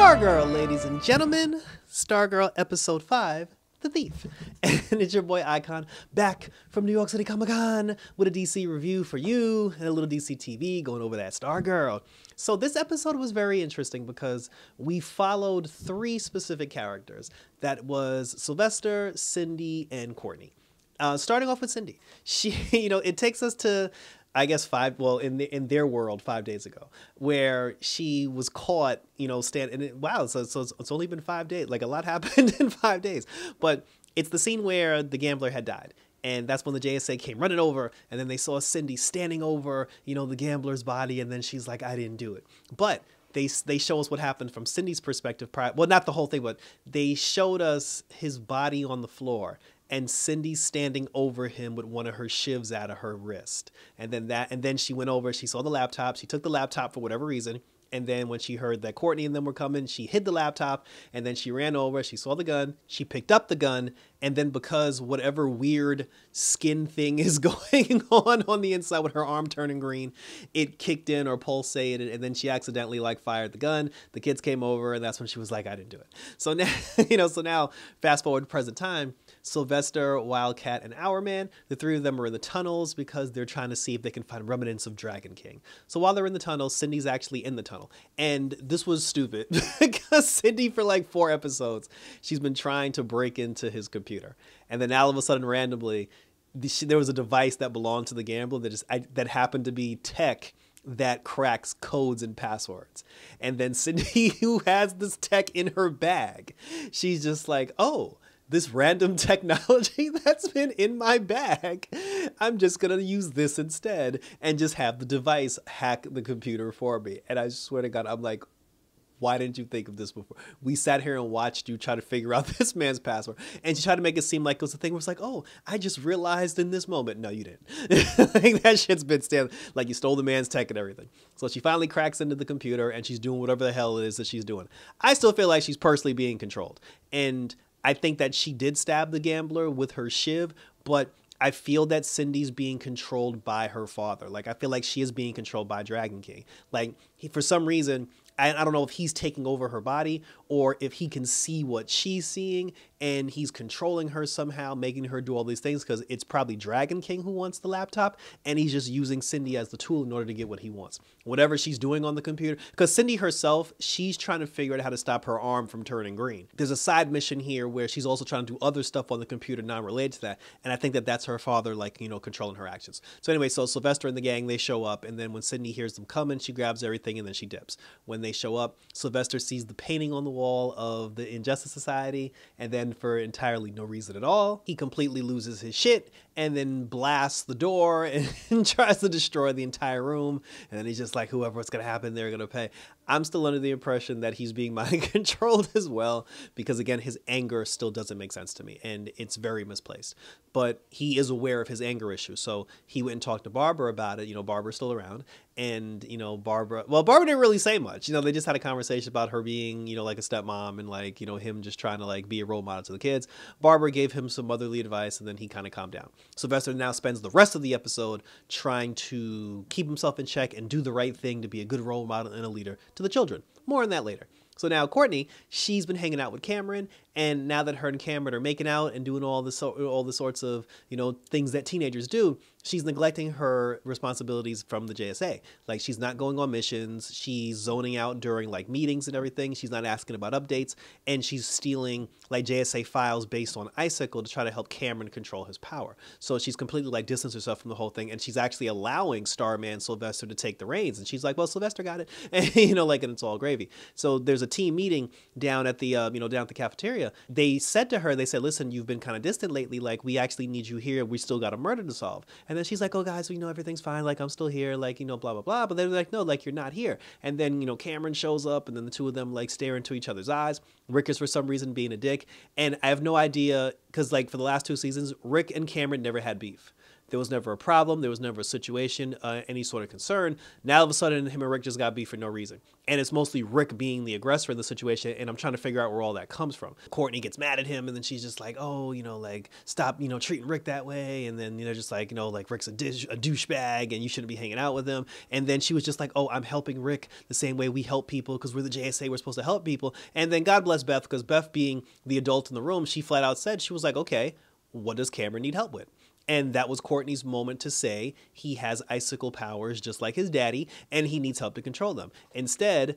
Stargirl, ladies and gentlemen. Stargirl episode 5, The Thief. And it's your boy Icon back from New York City Comic-Con with a DC review for you and a little DC TV going over that Stargirl. So this episode was very interesting because we followed 3 specific characters. That was Sylvester, Cindy, and Courtney. Starting off with Cindy. She, it takes us to, I guess in their world 5 days ago, where she was caught, wow, so it's only been 5 days. Like, a lot happened in 5 days. But it's the scene where the gambler had died. And that's when the JSA came running over, and then they saw Cindy standing over, the gambler's body, and then she's like, I didn't do it. But they show us what happened from Cindy's perspective. Well, not the whole thing, but they showed us his body on the floor, and Cindy standing over him with one of her shivs out of her wrist. And then she went over, she saw the laptop, she took the laptop for whatever reason. And then when she heard that Courtney and them were coming, she hid the laptop, and then she ran over, she saw the gun, she picked up the gun, and then because whatever weird skin thing is going on the inside with her arm turning green, it kicked in or pulsated, and then she accidentally fired the gun. The kids came over, and that's when she was like, I didn't do it. So now, now fast forward to present time, Sylvester, Wildcat, and Hourman, the 3 of them are in the tunnels because they're trying to see if they can find remnants of Dragon King. So while they're in the tunnel, Cindy's actually in the tunnel. And this was stupid because Cindy, for 4 episodes, she's been trying to break into his computer. And then all of a sudden, randomly, there was a device that belonged to the gambler that happened to be tech that cracks codes and passwords. And then Cindy, who has this tech in her bag, she's just like, oh, this random technology that's been in my bag, I'm just going to use this instead and just have the device hack the computer for me. And I swear to God, I'm like, why didn't you think of this before? We sat here and watched you try to figure out this man's password. And she tried to make it seem like it was a thing where it's like, oh, I just realized in this moment. No, you didn't. That shit's been standing. You stole the man's tech and everything. So she finally cracks into the computer and she's doing whatever the hell it is that she's doing. I still feel like she's personally being controlled. And I think that she did stab the gambler with her shiv, but I feel that Cindy's being controlled by her father. I feel like she is being controlled by Dragon King. For some reason, I don't know if he's taking over her body or if he can see what she's seeing and he's controlling her somehow, making her do all these things, because it's probably Dragon King who wants the laptop and he's just using Cindy as the tool in order to get what he wants. Whatever she's doing on the computer, because Cindy herself, she's trying to figure out how to stop her arm from turning green. There's a side mission here where she's also trying to do other stuff on the computer non-related to that, and I think that that's her father, controlling her actions. So anyway, so Sylvester and the gang, they show up, and then when Cindy hears them coming, she grabs everything and then she dips. When they show up, Sylvester sees the painting on the wall of the Injustice Society, and then for entirely no reason at all, he completely loses his shit and then blasts the door and tries to destroy the entire room. And then he's just like, whoever's going to happen, they're going to pay. I'm still under the impression that he's being mind controlled as well, because again, his anger still doesn't make sense to me and it's very misplaced. But he is aware of his anger issue. So he went and talked to Barbara about it. Barbara's still around. And, Barbara didn't really say much. They just had a conversation about her being, like a stepmom and him just trying to be a role model to the kids. Barbara gave him some motherly advice and then he kind of calmed down. Sylvester now spends the rest of the episode trying to keep himself in check and do the right thing to be a good role model and a leader to the children. More on that later. So now Courtney, she's been hanging out with Cameron, and now that her and Cameron are making out and doing all the sorts of, things that teenagers do, she's neglecting her responsibilities from the JSA. She's not going on missions, she's zoning out during meetings and everything, she's not asking about updates, and she's stealing JSA files based on Icicle to try to help Cameron control his power. So she's completely distanced herself from the whole thing, and she's actually allowing Starman Sylvester to take the reins, and she's like, well, Sylvester got it, and and it's all gravy. So there's a team meeting down at the down at the cafeteria. They said to her, listen, you've been kind of distant lately, we actually need you here, we still got a murder to solve. And then she's like, oh guys, everything's fine, I'm still here, blah blah blah. But they're like, no, you're not here. And then Cameron shows up, and then the two of them stare into each other's eyes. Rick is for some reason being a dick, and I have no idea, because for the last 2 seasons, Rick and Cameron never had beef. There was never a problem. There was never a situation, any sort of concern. Now, all of a sudden, him and Rick just got beef for no reason. And it's mostly Rick being the aggressor in the situation, and I'm trying to figure out where all that comes from. Courtney gets mad at him, and then she's just like, oh, you know, like, stop, you know, treating Rick that way. And then, you know, just like, you know, like, Rick's a douchebag, and you shouldn't be hanging out with him. And then she was just like, oh, I'm helping Rick the same way we help people because we're the JSA, we're supposed to help people. And then God bless Beth, because Beth being the adult in the room, she flat out said, she was like, okay, what does Cameron need help with? And that was Courtney's moment to say he has icicle powers just like his daddy, and he needs help to control them. Instead,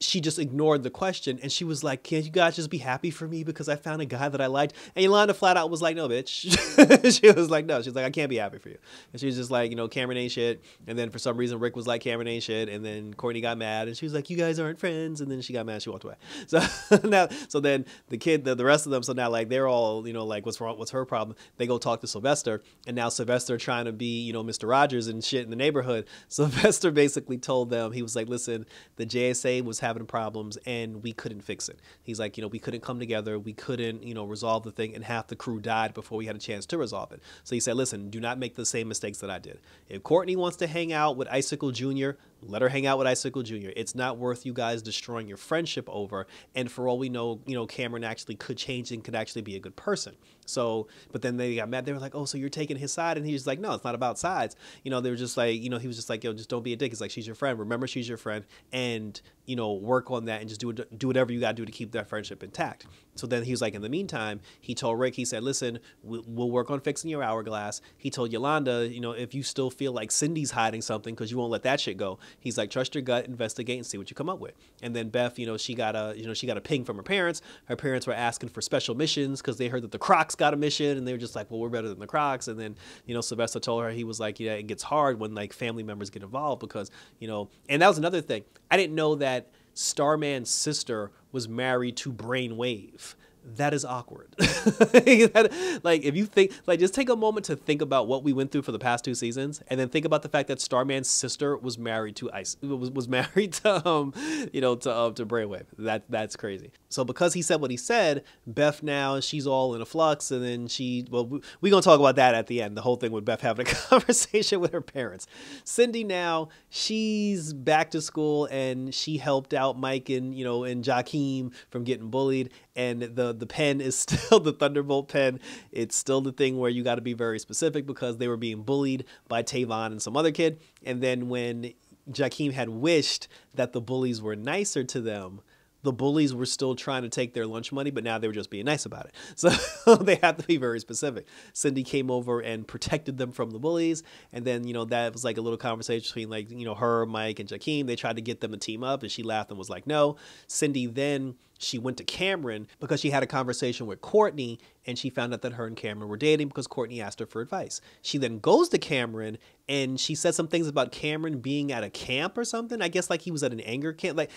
she just ignored the question, and she was like, can't you guys just be happy for me because I found a guy that I liked? And Yolanda flat out was like, no, bitch. She was like, no. She was like, I can't be happy for you. And she was just like, you know, Cameron ain't shit. And then for some reason, Rick was like, Cameron ain't shit. And then Courtney got mad, and she was like, you guys aren't friends. And then she got mad, she walked away. So now, so then the kid, the rest of them, so now like they're all, you know, like, what's wrong? What's her problem? They go talk to Sylvester, and now Sylvester trying to be, you know, Mr. Rogers and shit in the neighborhood. Sylvester basically told them, he was like, listen, the JSA was having problems, and we couldn't fix it. He's like, you know, we couldn't come together. We couldn't, you know, resolve the thing, and half the crew died before we had a chance to resolve it. So he said, listen, do not make the same mistakes that I did. If Courtney wants to hang out with Icicle Jr., let her hang out with Icicle Jr. It's not worth you guys destroying your friendship over. And for all we know, you know, Cameron actually could change and could actually be a good person. So, but then they got mad. They were like, oh, so you're taking his side? And he's like, no, it's not about sides. You know, they were just like, you know, he was just like, yo, just don't be a dick. It's like, she's your friend. Remember, she's your friend. And, you know, work on that and just do whatever you got to do to keep that friendship intact. So then he was like, in the meantime, he told Rick, he said, listen, we'll work on fixing your hourglass. He told Yolanda, you know, if you still feel like Cindy's hiding something because you won't let that shit go, he's like, trust your gut, investigate, and see what you come up with. And then Beth, you know, she got a ping from her parents. Her parents were asking for special missions because they heard that the Crocs got a mission, and they were just like, well, we're better than the Crocs. And then, you know, Sylvester told her, he was like, yeah, it gets hard when like family members get involved because, you know, and that was another thing. I didn't know that Starman's sister was married to Brainwave. That is awkward. Like, if you think, like, just take a moment to think about what we went through for the past 2 seasons, and then think about the fact that Starman's sister was married to was married to you know, to Brainwave. That's crazy. So because he said what he said, Beth now, she's all in a flux, and then we're gonna talk about that at the end. The whole thing with Beth having a conversation with her parents. Cindy now, she's back to school, and she helped out Mike and, you know, and Jakeem from getting bullied. And the pen is still the Thunderbolt pen. It's still the thing where you got to be very specific because they were being bullied by Tavon and some other kid. And then when Jakeem had wished that the bullies were nicer to them, the bullies were still trying to take their lunch money, but now they were just being nice about it. So they have to be very specific. Cindy came over and protected them from the bullies. And then, you know, that was like a little conversation between, like, you know, her, Mike, and Jakeem. They tried to get them to team up, and she laughed and was like, no. Cindy then, she went to Cameron because she had a conversation with Courtney, and she found out that her and Cameron were dating because Courtney asked her for advice. She then goes to Cameron, and she said some things about Cameron being at a camp or something. I guess like he was at an anger camp. Like,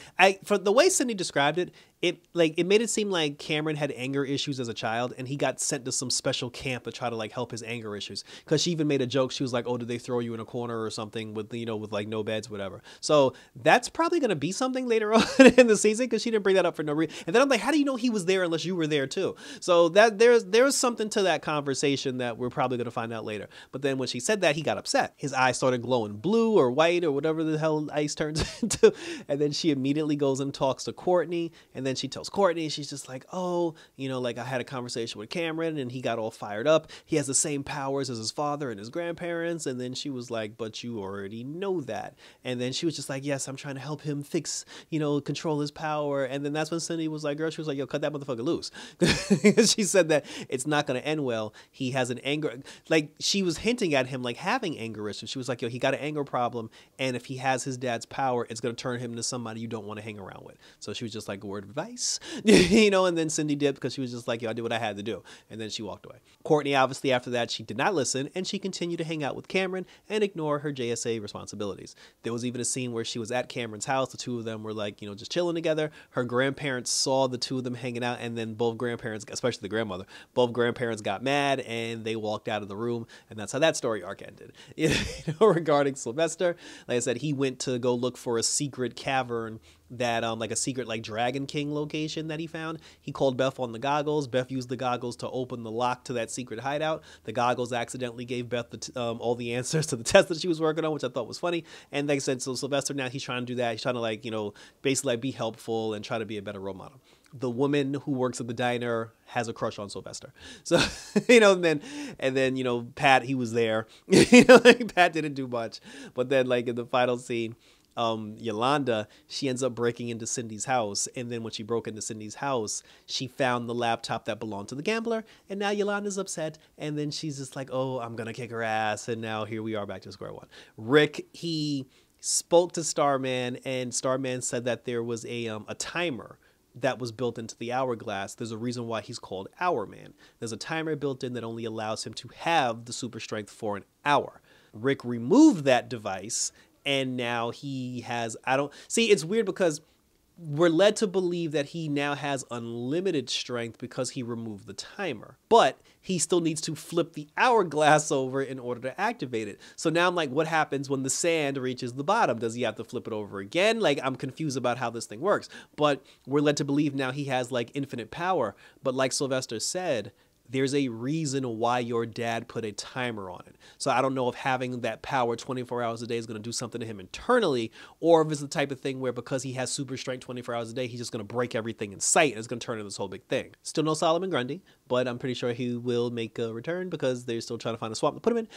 for the way Cindy described it, it made it seem like Cameron had anger issues as a child, and he got sent to some special camp to try to like help his anger issues. Because she even made a joke. She was like, oh, did they throw you in a corner or something with, you know, with like no beds, whatever. So that's probably going to be something later on in the season, because she didn't bring that up for no reason. And then I'm like, how do you know he was there unless you were there too? So that there's something to that conversation that we're probably going to find out later. But then when she said that, he got upset. His eyes started glowing blue or white or whatever the hell ice turns into. And then she immediately goes and talks to Courtney. And then she tells Courtney, she's just like, oh, you know, like I had a conversation with Cameron and he got all fired up. He has the same powers as his father and his grandparents. And then she was like, but you already know that. And then she was just like, yes, I'm trying to help him fix, you know, control his power. And then that's when Cindy was like, girl, she was like, yo, cut that motherfucker loose. She said that it's not going to end well. He has an anger, like she was hinting at him like having anger issues. She was like, yo, he got an anger problem. And if he has his dad's power, it's going to turn him into somebody you don't want to hang around with. So she was just like, word of advice, you know, and then Cindy dipped because she was just like, yo, I did what I had to do. And then she walked away. Courtney, obviously after that, she did not listen, and she continued to hang out with Cameron and ignore her JSA responsibilities. There was even a scene where she was at Cameron's house. The two of them were like, you know, just chilling together. Her grandparents saw the two of them hanging out, and then both grandparents, especially the grandmother, both grandparents got mad and they walked out of the room. And that's how that story arc ended. You know, regarding Sylvester, like I said, he went to go look for a secret cavern that like a secret like Dragon King location that he found. He called Beth on the goggles. Beth used the goggles to open the lock to that secret hideout. The goggles accidentally gave Beth all the answers to the test that she was working on, which I thought was funny. And like I said, so Sylvester now he's trying to do that. He's trying to like, you know, basically like be helpful and try to be a better role model. The woman who works at the diner has a crush on Sylvester. So, you know, and then, you know, Pat, he was there. You know, like Pat didn't do much. But then like in the final scene, Yolanda, she ends up breaking into Cindy's house. And then when she broke into Cindy's house, she found the laptop that belonged to the gambler. And now Yolanda's upset. And then she's just like, oh, I'm going to kick her ass. And now here we are back to square one. Rick, he spoke to Starman, and Starman said that there was a timer that was built into the hourglass. There's a reason why he's called Hourman. There's a timer built in that only allows him to have the super strength for an hour. Rick removed that device, and now he has, it's weird because we're led to believe that he now has unlimited strength because he removed the timer, but he still needs to flip the hourglass over in order to activate it. So now I'm like, what happens when the sand reaches the bottom? Does he have to flip it over again? Like, I'm confused about how this thing works, but we're led to believe now he has like infinite power. But like Sylvester said, there's a reason why your dad put a timer on it. So I don't know if having that power 24 hours a day is going to do something to him internally, or if it's the type of thing where because he has super strength 24 hours a day, he's just going to break everything in sight and it's going to turn into this whole big thing. Still no Solomon Grundy, but I'm pretty sure he will make a return because they're still trying to find a swamp to put him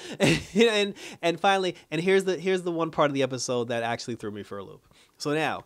in. and finally, and here's the one part of the episode that actually threw me for a loop. So now,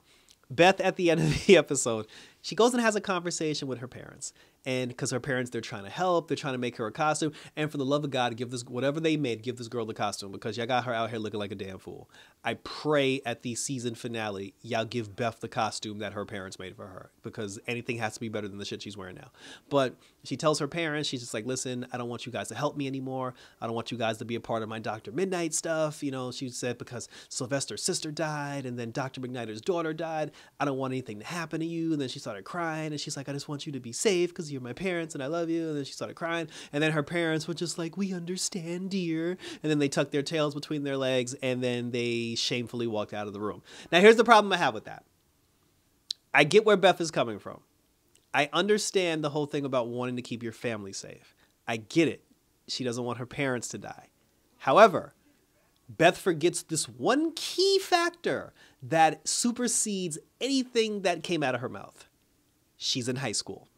Beth at the end of the episode, she goes and has a conversation with her parents. And because her parents, they're trying to help, they're trying to make her a costume. And for the love of God, give this, whatever they made, give this girl the costume because y'all got her out here looking like a damn fool. I pray at the season finale, y'all give Beth the costume that her parents made for her because anything has to be better than the shit she's wearing now. But she tells her parents, she's just like, listen, I don't want you guys to help me anymore. I don't want you guys to be a part of my Dr. Mid-Nite stuff. You know, she said because Sylvester's sister died and then Dr. Mid-Nite's daughter died. I don't want anything to happen to you. And then she started crying and she's like, I just want you to be safe because you're my parents and I love you. And then she started crying. And then her parents were just like, we understand, dear. And then they tucked their tails between their legs and then they shamefully walked out of the room. Now, here's the problem I have with that. I get where Beth is coming from. I understand the whole thing about wanting to keep your family safe. I get it. She doesn't want her parents to die. However, Beth forgets this one key factor that supersedes anything that came out of her mouth. She's in high school.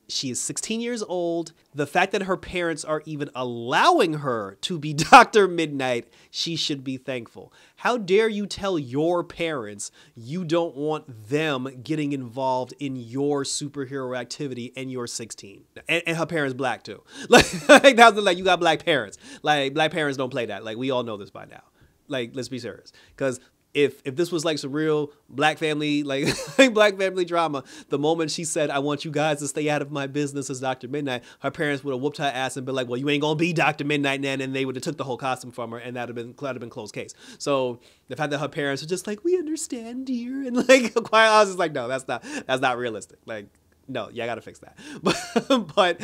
She is 16 years old. The fact that her parents are even allowing her to be Dr. Mid-Nite, she should be thankful. How dare you tell your parents you don't want them getting involved in your superhero activity and you're 16? And her parents black too. Like you got black parents. Like black parents don't play that. Like we all know this by now. Like let's be serious. Because if this was like some real black family, like black family drama, the moment she said, I want you guys to stay out of my business as Dr. Mid-Nite, her parents would have whooped her ass and been like, well, you ain't gonna be Dr. Mid-Nite then, and they would have took the whole costume from her and that'd have been closed case. So the fact that her parents are just like, we understand, dear, and like quiet, I was just like, no, that's not realistic. Like, no, yeah, I gotta fix that. But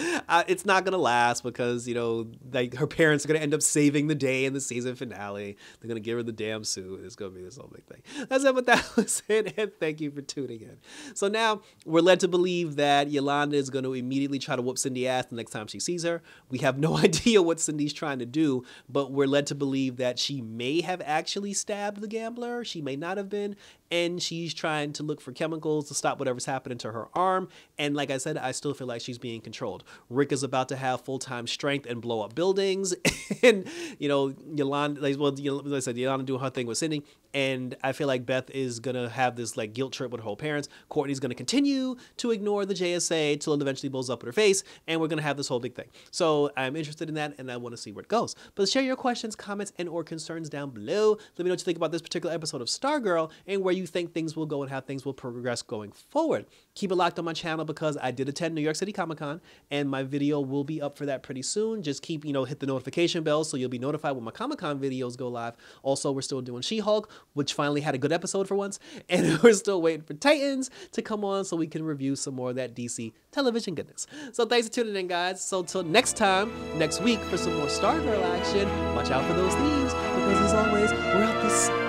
it's not gonna last because, you know, like her parents are gonna end up saving the day in the season finale. They're gonna give her the damn suit. It's gonna be this whole big thing. That's it, but that was it. And thank you for tuning in. So now we're led to believe that Yolanda is gonna immediately try to whoop Cindy ass the next time she sees her. We have no idea what Cindy's trying to do, but we're led to believe that she may have actually stabbed the gambler. She may not have been. And she's trying to look for chemicals to stop whatever's happening to her arm. And like I said, I still feel like she's being controlled. Rick is about to have full-time strength and blow up buildings. And, you know, Yolanda, like I said, Yolanda doing her thing with Cindy. And I feel like Beth is going to have this like guilt trip with her whole parents. Courtney's going to continue to ignore the JSA till it eventually blows up in her face. And we're going to have this whole big thing. So I'm interested in that and I want to see where it goes. But share your questions, comments, and or concerns down below. Let me know what you think about this particular episode of Stargirl and where you think things will go and how things will progress going forward. Keep it locked on my channel because I did attend New York City Comic-Con and my video will be up for that pretty soon. Just keep, you know, hit the notification bell so you'll be notified when my Comic-Con videos go live. Also, we're still doing She-Hulk, which finally had a good episode for once. And we're still waiting for Titans to come on so we can review some more of that DC television goodness. So thanks for tuning in, guys. So till next time, next week for some more Stargirl action, watch out for those thieves because as always, we're out this